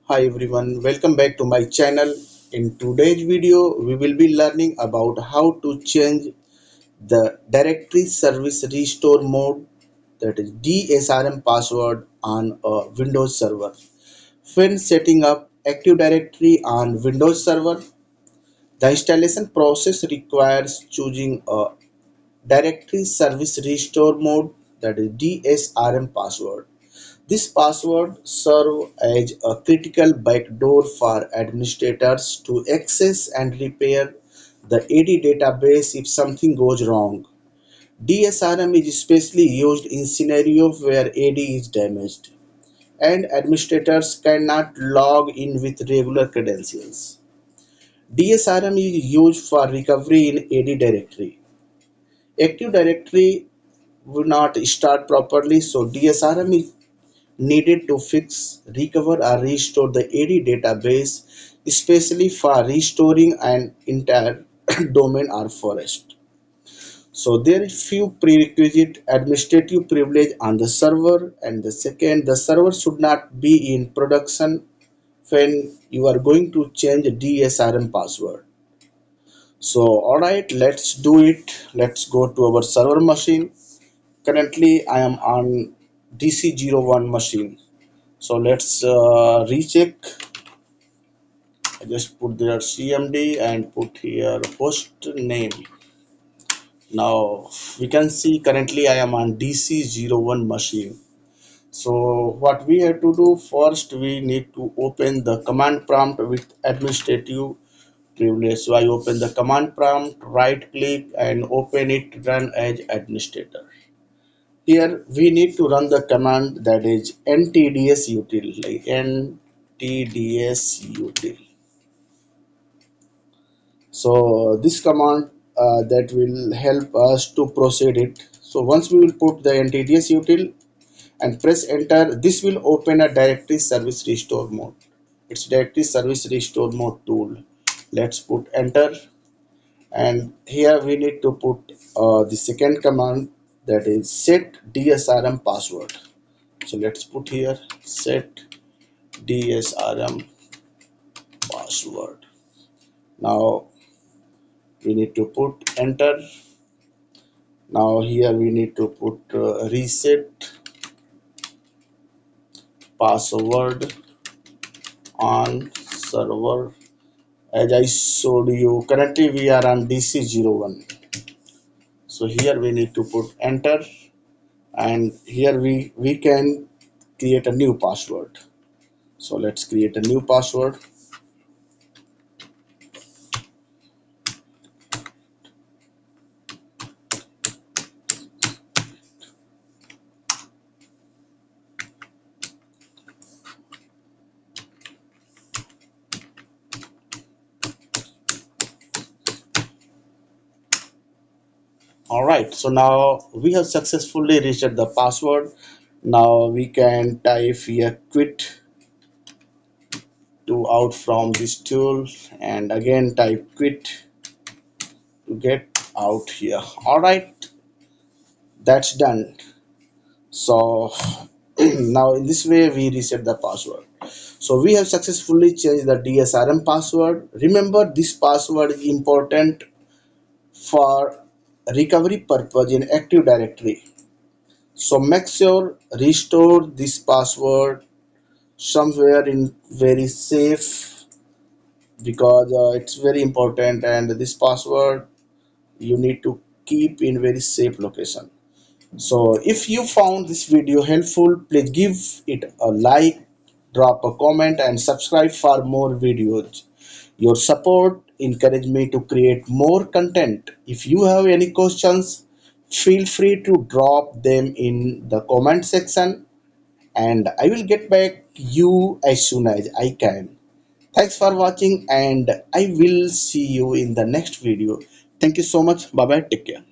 Hi everyone, welcome back to my channel. In today's video, we will be learning about how to change the directory service restore mode, that is DSRM password on a Windows server. When setting up Active Directory on Windows server, the installation process requires choosing a directory service restore mode, that is DSRM password. This password serves as a critical backdoor for administrators to access and repair the AD database if something goes wrong. DSRM is especially used in scenarios where AD is damaged and administrators cannot log in with regular credentials. DSRM is used for recovery in AD directory. Active Directory will not start properly, so DSRM is needed to fix, recover, or restore the AD database, especially for restoring an entire domain or forest. So there are few prerequisite administrative privilege on the server, and the second, the server should not be in production when you are going to change DSRM password. So alright, let's do it. Let's go to our server machine. Currently I am on DC01 machine. So let's recheck. I just put there CMD and put here host name. Now we can see currently I am on DC01 machine. So what we have to do first, we need to open the command prompt with administrative privilege. So I open the command prompt, right click and open it, run as administrator. Here we need to run the command, that is ntdsutil, like ntdsutil. So this command that will help us to proceed it. So once we will put the ntdsutil and press enter, this will open a directory service restore mode. It's directory service restore mode tool. Let's put enter, and here we need to put the second command, that is set DSRM password. So let's put here set DSRM password. Now we need to put enter. Now here we need to put reset password on server. As I showed you, currently we are on DC01. So here we need to put enter, and here we can create a new password. So let's create a new password. All right, so now we have successfully reset the password. Now we can type here quit to out from this tool, and again type quit to get out here. All right, that's done. So now in this way we reset the password. So we have successfully changed the DSRM password. Remember, this password is important for recovery purpose in Active Directory. So make sure restore this password somewhere in very safe, because it's very important, and this password you need to keep in very safe location. So if you found this video helpful, please give it a like, drop a comment and subscribe for more videos. Your support encourages me to create more content. If you have any questions, feel free to drop them in the comment section, and I will get back you as soon as I can. Thanks for watching, and I will see you in the next video. Thank you so much. Bye bye. Take care.